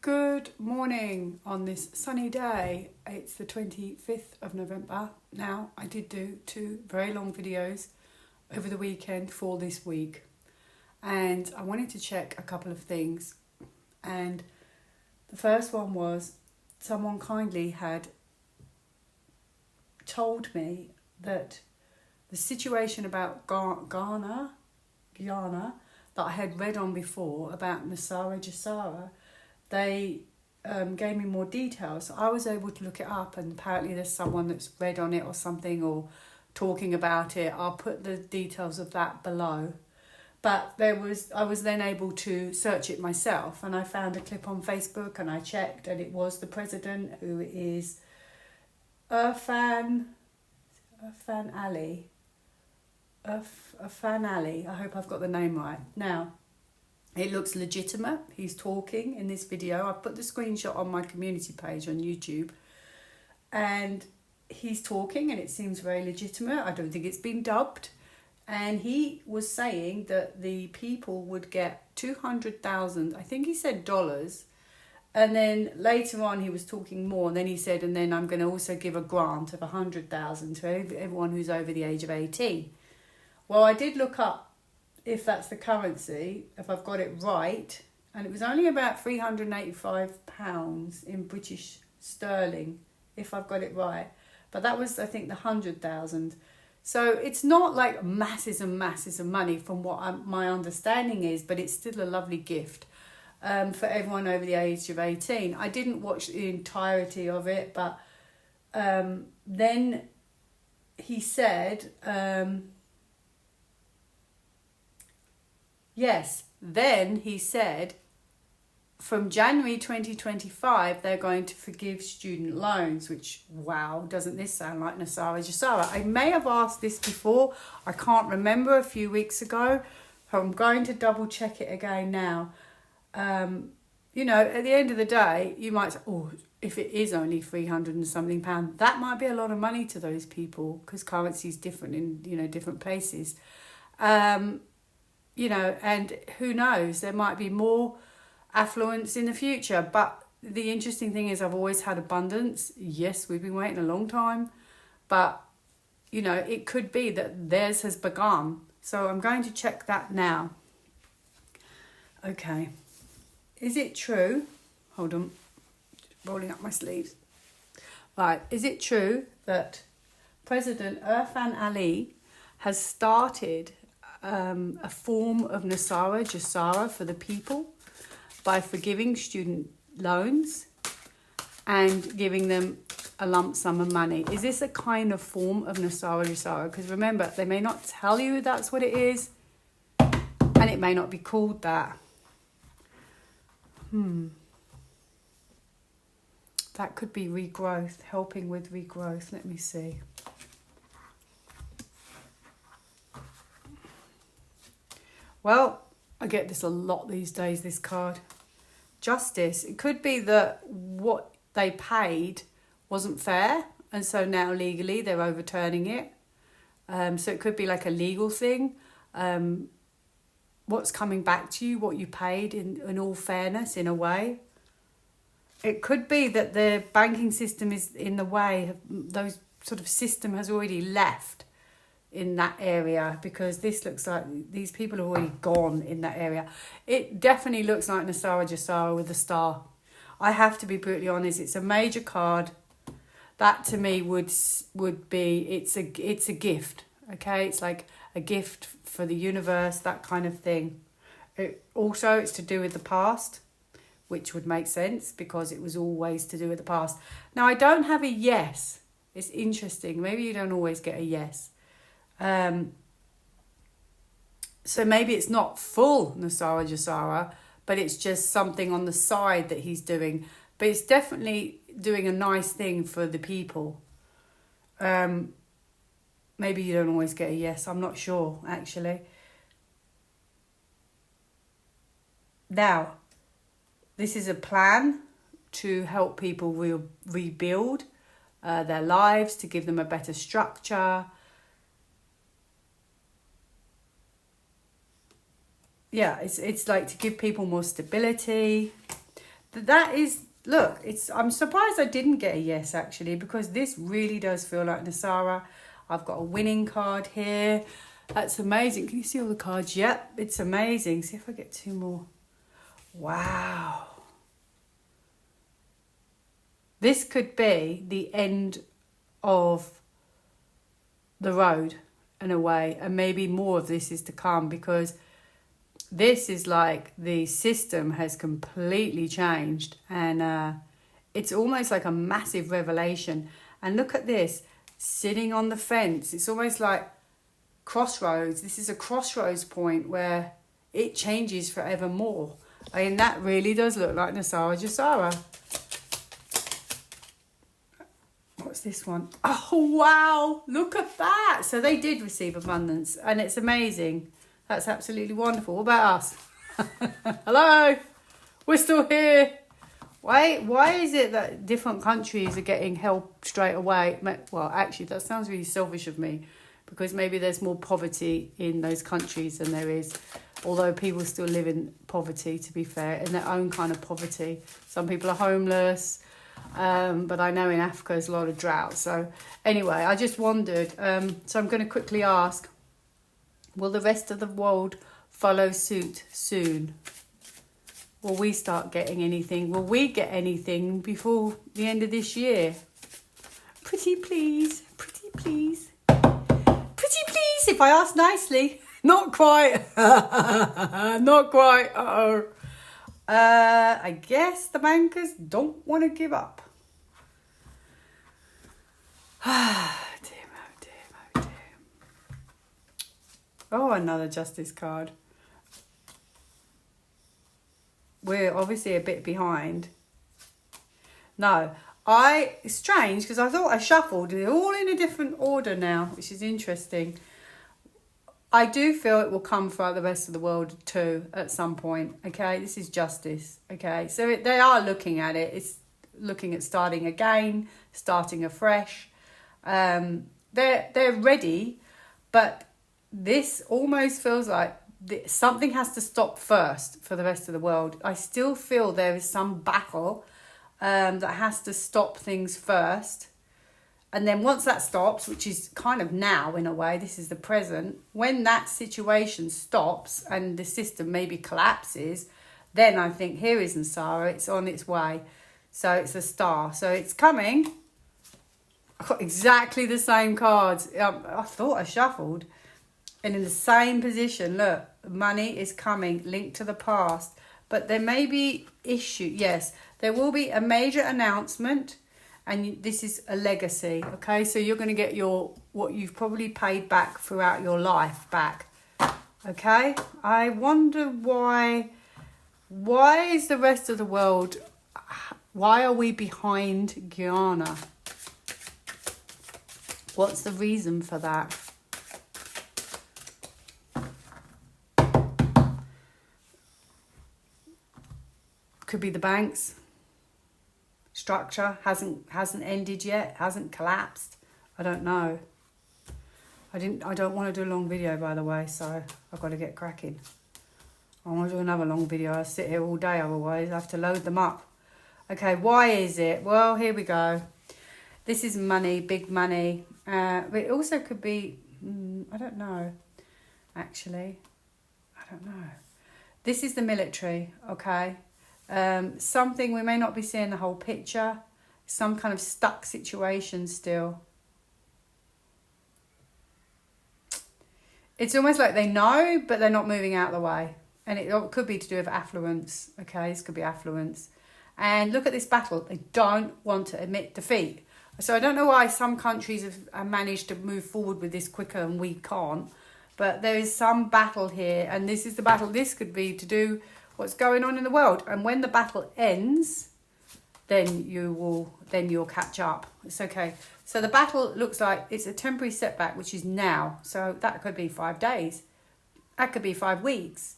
Good morning on this sunny day. It's the 25th of November. Now, I did do 2 very long videos over the weekend for this week. And I wanted to check a couple of things. And the first one was someone kindly had told me that the situation about Guyana that I had read on before about Nasara Jasara, they gave me more details. So I was able to look it up, and apparently there's someone that's read on it or something or talking about it. I'll put the details of that below. But I was then able to search it myself, and I found a clip on Facebook and I checked, and it was the president, who is IRFAAN Ali. IRFAAN Ali. I hope I've got the name right. Now, it looks legitimate. He's talking in this video. I've put the screenshot on my community page on YouTube. And he's talking and it seems very legitimate. I don't think it's been dubbed. And he was saying that the people would get 200,000, I think he said dollars. And then later on he was talking more. And then he said, and then I'm going to also give a grant of 100,000 to everyone who's over the age of 18. Well, I did look up if that's the currency, if I've got it right, and it was only about £385 in British sterling, if I've got it right. But that was, I think, the 100,000. So it's not like masses and masses of money from what my understanding is, but it's still a lovely gift for everyone over the age of 18. I didn't watch the entirety of it, but then he said... Yes, then he said from January 2025, they're going to forgive student loans, which, wow, doesn't this sound like Nasara Jasara? I may have asked this before. I can't remember, a few weeks ago. I'm going to double check it again now. You know, at the end of the day, you might say, oh, if it is only 300 and something pounds, that might be a lot of money to those people because currency is different in, you know, different places. You know, and who knows, there might be more affluence in the future. But the interesting thing is I've always had abundance. Yes, we've been waiting a long time. But, you know, it could be that theirs has begun. So I'm going to check that now. Okay. Is it true? Hold on. Rolling up my sleeves. Right. Is it true that President IRFAAN Ali has started... a form of Nasara Jasara for the people by forgiving student loans and giving them a lump sum of money? Is this a kind of form of Nasara Jasara? Because remember, they may not tell you that's what it is, and it may not be called that. That could be regrowth, helping with regrowth. Let me see. Well, I get this a lot these days, this card. Justice. It could be that what they paid wasn't fair, and so now legally they're overturning it. So it could be like a legal thing. What's coming back to you, what you paid in all fairness, in a way. It could be that the banking system is in the way. Those sort of system has already left in that area, because this looks like these people are already gone in that area. It definitely looks like Nasara Jasara with a star. I have to be brutally honest, it's a major card. That to me would be, it's a gift, okay? It's like a gift for the universe, that kind of thing. It's to do with the past, which would make sense because it was always to do with the past. Now, I don't have a yes. It's interesting. Maybe you don't always get a yes. So maybe it's not full Nasara Jasara, but it's just something on the side that he's doing. But it's definitely doing a nice thing for the people. Maybe you don't always get a yes. I'm not sure, actually. Now, this is a plan to help people rebuild their lives, to give them a better structure. Yeah, it's like to give people more stability. that is, look, I'm surprised I didn't get a yes, actually, because this really does feel like Nasara. I've got a winning card here. That's amazing. Can you see all the cards? Yep, it's amazing. See if I get 2 more. Wow. This could be the end of the road in a way, and maybe more of this is to come, because this is like the system has completely changed, and it's almost like a massive revelation. And look at this, sitting on the fence. It's almost like crossroads. This is a crossroads point where it changes forevermore. I mean, that really does look like Nasara Jasara. What's this one? Oh, wow. Look at that. So they did receive abundance, and it's amazing. That's absolutely wonderful. What about us? Hello? We're still here. Why is it that different countries are getting help straight away? Well, actually, that sounds really selfish of me, because maybe there's more poverty in those countries than there is, although people still live in poverty, to be fair, in their own kind of poverty. Some people are homeless, but I know in Africa there's a lot of drought. So anyway, I just wondered, so I'm going to quickly ask, will the rest of the world follow suit soon? Will we start getting anything? Will we get anything before the end of this year? Pretty please, pretty please. Pretty please, if I ask nicely. Not quite. Not quite. Uh-oh. I guess the bankers don't want to give up. Oh, another justice card. We're obviously a bit behind. No, it's strange, because I thought I shuffled. They're all in a different order now, which is interesting. I do feel it will come for the rest of the world too at some point. Okay, this is justice. Okay, so they are looking at it. It's looking at starting again, starting afresh. They're ready, but this almost feels like something has to stop first for the rest of the world. I still feel there is some battle that has to stop things first. And then once that stops, which is kind of now in a way, this is the present, when that situation stops and the system maybe collapses, then I think here is Nasara, it's on its way. So it's a star. So it's coming. I've got exactly the same cards. I thought I shuffled. And in the same position, look, money is coming, linked to the past. But there may be issue. Yes, there will be a major announcement. And this is a legacy, okay? So you're going to get what you've probably paid back throughout your life back, okay? I wonder why is the rest of the world, why are we behind Guyana? What's the reason for that? Could be the banks. Structure hasn't ended yet, hasn't collapsed. I don't know. I don't want to do a long video, by the way, so I've got to get cracking. I want to do another long video. I'll sit here all day otherwise. I have to load them up. Okay, why is it? Well, here we go. This is money, big money. But it also could be, I don't know, actually. I don't know. This is the military, okay? Something, we may not be seeing the whole picture, some kind of stuck situation still. It's almost like they know, but they're not moving out of the way. And it could be to do with affluence. Okay, this could be affluence. And look at this battle. They don't want to admit defeat. So I don't know why some countries have managed to move forward with this quicker and we can't. But there is some battle here, and this is the battle. This could be to do what's going on in the world, and when the battle ends, then you'll catch up. It's okay. So the battle looks like it's a temporary setback, which is now. So that could be 5 days. That could be 5 weeks.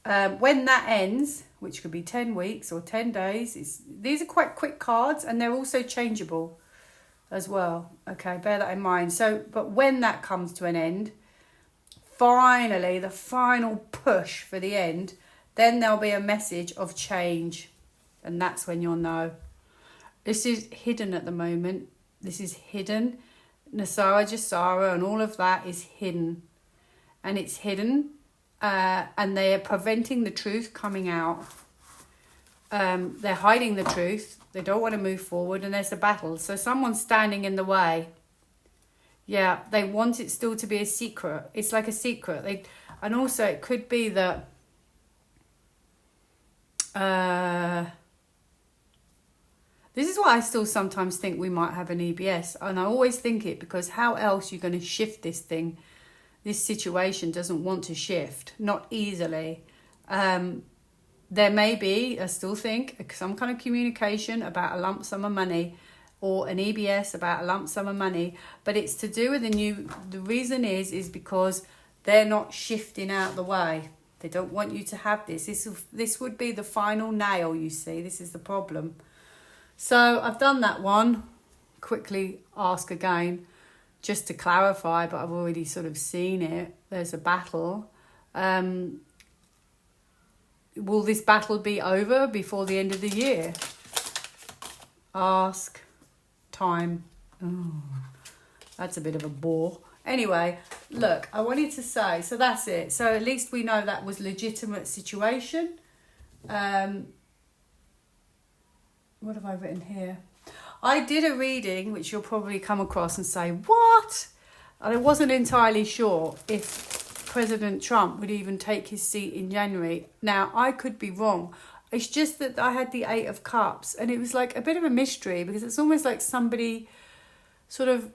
When that ends, which could be 10 weeks or 10 days, these are quite quick cards, and they're also changeable as well. Okay, bear that in mind. So, but when that comes to an end, finally, the final push for the end, then there'll be a message of change. And that's when you'll know. This is hidden at the moment. This is hidden. Nasara Jasara and all of that is hidden. And it's hidden. And they are preventing the truth coming out. They're hiding the truth. They don't want to move forward. And there's a battle. So someone's standing in the way. Yeah, they want it still to be a secret. It's like a secret. And also it could be that this is why I still sometimes think we might have an EBS. And I always think it because how else are you going to shift this thing? This situation doesn't want to shift. Not easily. There may be, I still think, some kind of communication about a lump sum of money or an EBS about a lump sum of money. But it's to do with the reason is because they're not shifting out the way. They don't want you to have this. This would be the final nail, you see. This is the problem. So I've done that one. Quickly ask again, just to clarify, but I've already sort of seen it. There's a battle. Will this battle be over before the end of the year? Ask. Time. Oh, that's a bit of a bore. Anyway, look, I wanted to say, so that's it. So at least we know that was legitimate situation. What have I written here? I did a reading, which you'll probably come across and say, what? And I wasn't entirely sure if President Trump would even take his seat in January. Now, I could be wrong. It's just that I had the 8 of Cups, and it was like a bit of a mystery because it's almost like somebody sort of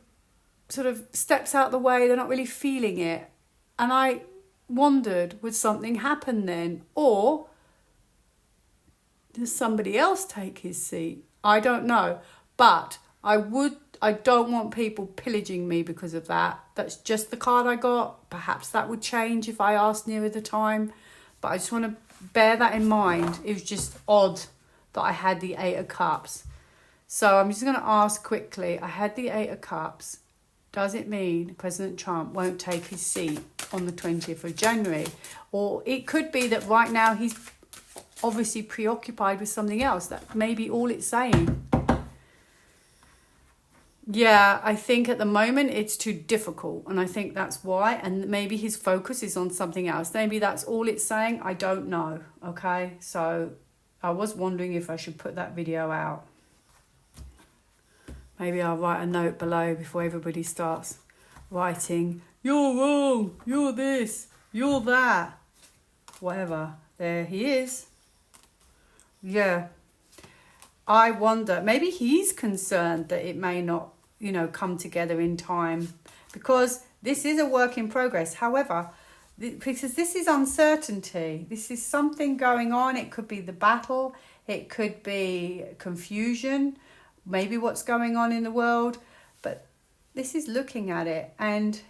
steps out the way. They're not really feeling it. And I wondered, would something happen then? Or does somebody else take his seat? I don't know. But I don't want people pillaging me because of that. That's just the card I got. Perhaps that would change if I asked nearer the time. But I just want to bear that in mind. It was just odd that I had the 8 of Cups. So I'm just going to ask quickly. I had the 8 of Cups. Does it mean President Trump won't take his seat on the 20th of January? Or it could be that right now he's obviously preoccupied with something else. That may be all it's saying. Yeah, I think at the moment it's too difficult. And I think that's why. And maybe his focus is on something else. Maybe that's all it's saying. I don't know. Okay, so I was wondering if I should put that video out. Maybe I'll write a note below before everybody starts writing, you're wrong, you're this, you're that. Whatever. There he is. Yeah. I wonder, maybe he's concerned that it may not, come together in time. Because this is a work in progress. However, because this is uncertainty. This is something going on. It could be the battle. It could be confusion. Maybe what's going on in the world. But this is looking at it. And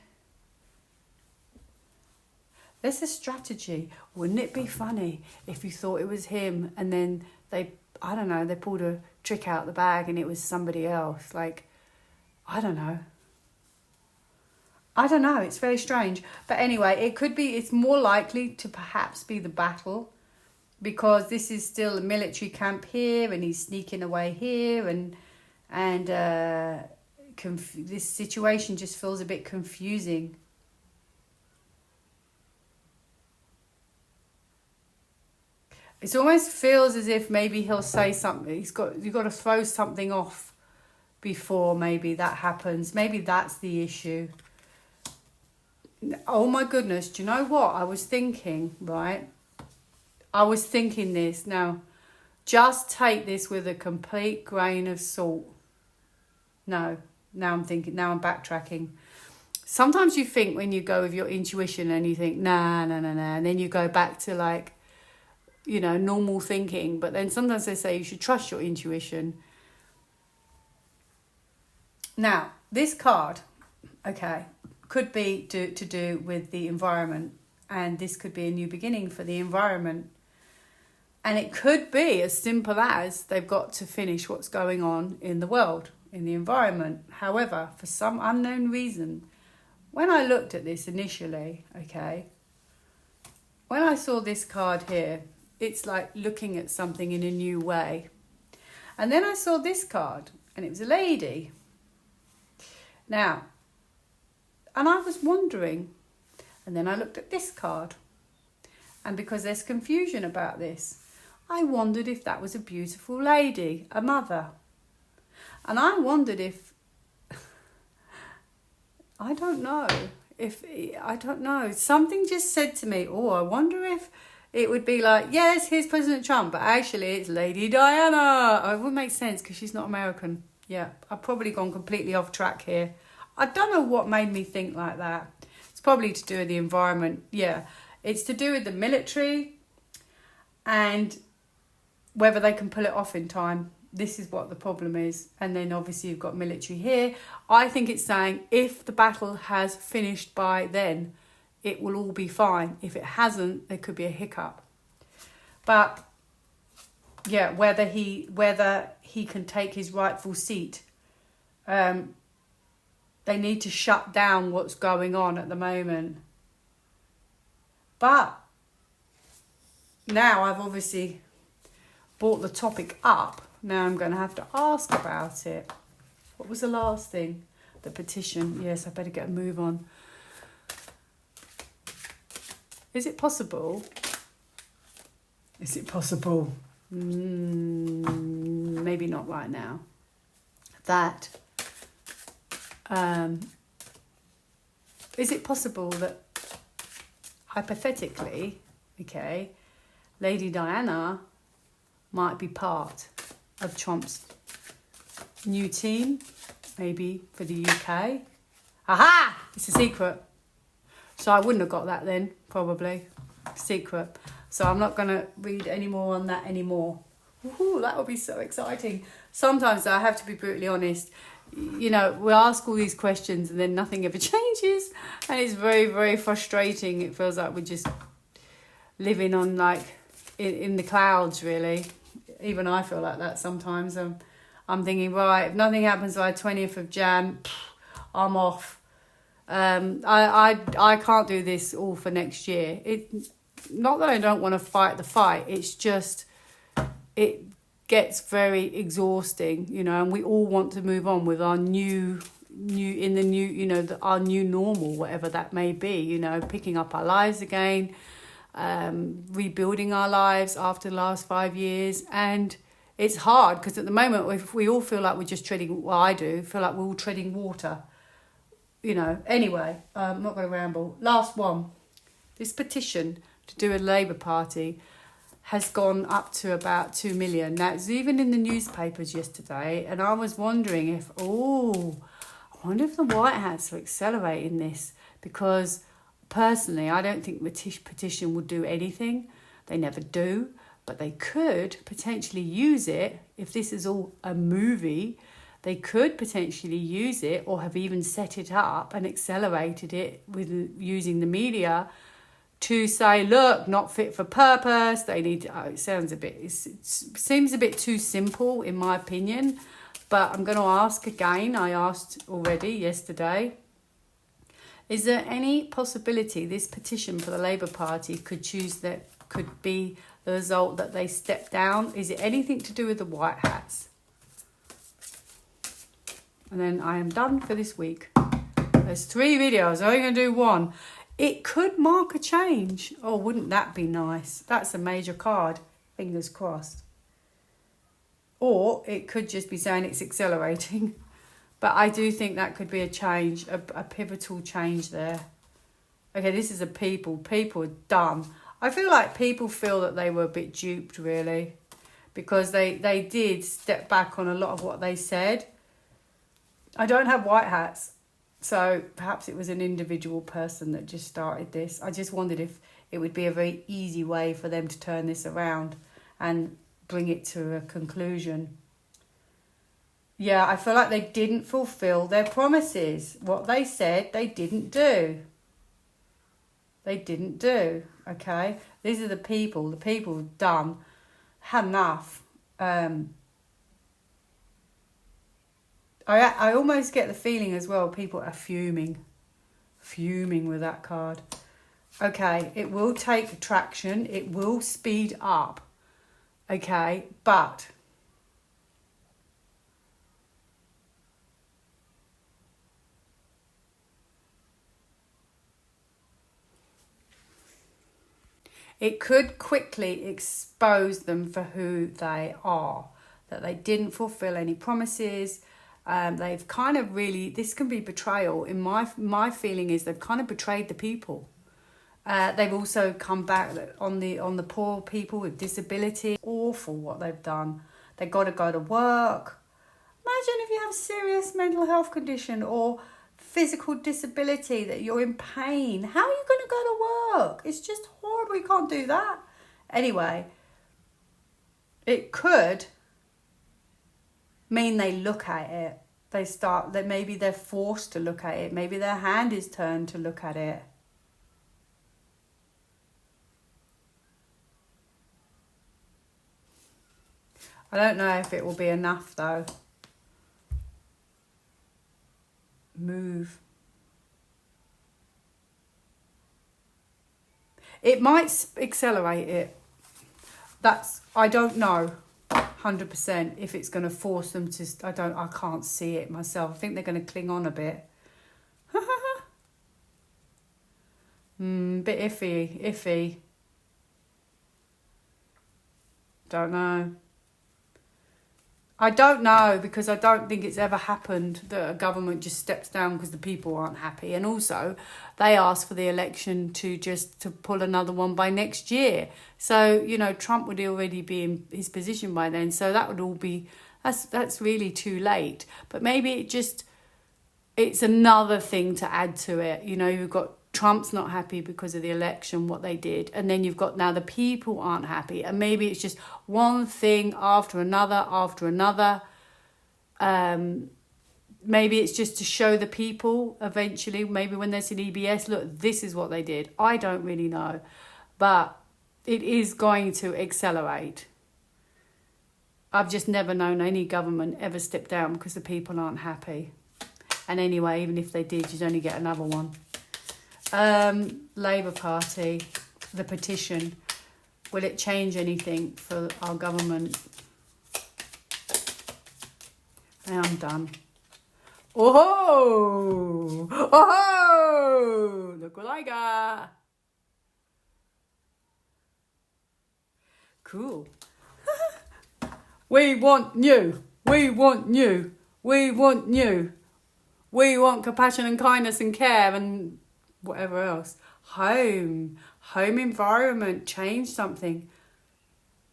there's a strategy. Wouldn't it be funny if you thought it was him and then they pulled a trick out the bag and it was somebody else? Like, I don't know. It's very strange. But anyway, it's more likely to perhaps be the battle because this is still a military camp here and he's sneaking away here and this situation just feels a bit confusing. It almost feels as if maybe he'll say something. You've got to throw something off before maybe that happens. Maybe that's the issue. Oh my goodness, do you know what? I was thinking, right? I was thinking this. Now, just take this with a complete grain of salt. No, now I'm backtracking. Sometimes you think when you go with your intuition and you think, nah. And then you go back to normal thinking. But then sometimes they say you should trust your intuition. Now, this card, okay, could be to do with the environment. And this could be a new beginning for the environment. And it could be as simple as they've got to finish what's going on in the world, in the environment. However, for some unknown reason, when I looked at this initially, okay, when I saw this card here, it's like looking at something in a new way. And then I saw this card, and it was a lady. Now, and I was wondering, and then I looked at this card, and because there's confusion about this, I wondered if that was a beautiful lady, a mother. And I wondered if, I don't know. Something just said to me, oh, I wonder if it would be like, yes, here's President Trump, but actually it's Lady Diana. It would make sense because she's not American. Yeah, I've probably gone completely off track here. I don't know what made me think like that. It's probably to do with the environment. Yeah, it's to do with the military and whether they can pull it off in time. This is what the problem is. And then obviously you've got military here. I think it's saying if the battle has finished by then, it will all be fine. If it hasn't, there could be a hiccup. But yeah, whether he can take his rightful seat, they need to shut down what's going on at the moment. But now I've obviously brought the topic up. Now I'm going to have to ask about it. What was the last thing? The petition. Yes, I better get a move on. Is it possible? Maybe not right now. That is it possible that hypothetically, okay, Lady Diana might be part of Trump's new team, maybe for the UK. Aha! It's a secret. So I wouldn't have got that then, probably. Secret. So I'm not going to read any more on that anymore. Ooh, that would be so exciting. Sometimes I have to be brutally honest. You know, we ask all these questions and then nothing ever changes. And it's very, very frustrating. It feels like we're just living on like in the clouds, really. Even I feel like that sometimes. I'm thinking, right, if nothing happens by 20th of Jan, I'm off. I can't do this all for next year. Not that I don't want to fight the fight. It's just, it gets very exhausting, you know, and we all want to move on with our our new normal, whatever that may be, you know, picking up our lives again, rebuilding our lives after the last 5 years. And it's hard because at the moment, if we all feel like we're just treading, well, I do feel like we're all treading water, you know. Anyway, I'm not going to ramble. Last one. This petition to do a Labour Party has gone up to about 2 million. Now, it's even in the newspapers yesterday, and I was wondering if, I wonder if the White Hats are accelerating this, because personally, I don't think the petition would do anything. They never do, but they could potentially use it. If this is all a movie, they could potentially use it, or have even set it up and accelerated it with using the media to say, look, not fit for purpose. They need to, it seems a bit too simple in my opinion, but I'm going to ask again. I asked already yesterday. Is there any possibility this petition for the Labour Party could be the result that they step down? Is it anything to do with the White Hats? And then I am done for this week. There's 3 videos. I'm only going to do 1. It could mark a change. Oh, wouldn't that be nice? That's a major card. Fingers crossed. Or it could just be saying it's accelerating. But I do think that could be a change, a pivotal change there. Okay, this is a people. People are dumb. I feel like people feel that they were a bit duped, really. Because they did step back on a lot of what they said. I don't have white hats. So perhaps it was an individual person that just started this. I just wondered if it would be a very easy way for them to turn this around and bring it to a conclusion. Yeah, I feel like they didn't fulfill their promises. What they said, they didn't do. They didn't do, okay? These are the people. The people dumb. Had enough. I almost get the feeling as well, people are fuming with that card. Okay, it will take traction. It will speed up. Okay, but it could quickly expose them for who they are, that they didn't fulfill any promises. They've kind of really, this can be betrayal. In my feeling is they've kind of betrayed the people. They've also come back on the poor people with disability. Awful what they've done. They've got to go to work. Imagine if you have a serious mental health condition or physical disability, that you're in pain. How are you going to go to work? It's just horrible. You can't do that. Anyway, it could mean they look at it. Maybe they're forced to look at it. Maybe their hand is turned to look at it. I don't know if it will be enough though. Move. It might accelerate it. I don't know 100% if it's going to force them to, I can't see it myself. I think they're going to cling on a bit. Bit iffy. Don't know. I don't know, because I don't think it's ever happened that a government just steps down because the people aren't happy. And also, they asked for the election to pull another one by next year. So, Trump would already be in his position by then. So that would all be, that's really too late. But maybe it's another thing to add to it. You've got Trump's not happy because of the election, what they did. And then you've got now the people aren't happy. And maybe it's just one thing after another. Maybe it's just to show the people eventually, maybe when there's an EBS, look, this is what they did. I don't really know. But it is going to accelerate. I've just never known any government ever step down because the people aren't happy. And anyway, even if they did, you'd only get another one. Labour Party, the petition, will it change anything for our government? I'm done. Oh, look what I got. Cool. We want new. We want new. We want new. We want compassion and kindness and care and whatever else. Home environment, change something.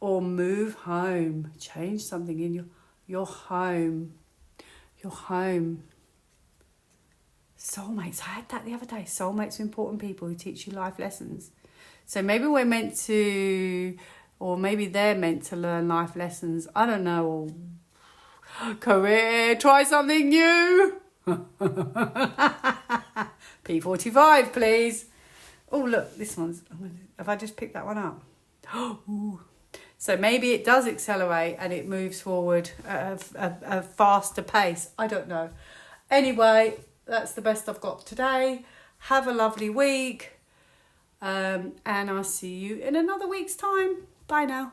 Or move home, change something in your home. Your home. Soulmates, I had that the other day. Soulmates are important people who teach you life lessons. So maybe we're meant to, or maybe they're meant to learn life lessons. I don't know. Career, try something new. P45, please. Oh, look, this one's... Have I just picked that one up? Ooh. So maybe it does accelerate and it moves forward at a faster pace. I don't know. Anyway, that's the best I've got today. Have a lovely week. And I'll see you in another week's time. Bye now.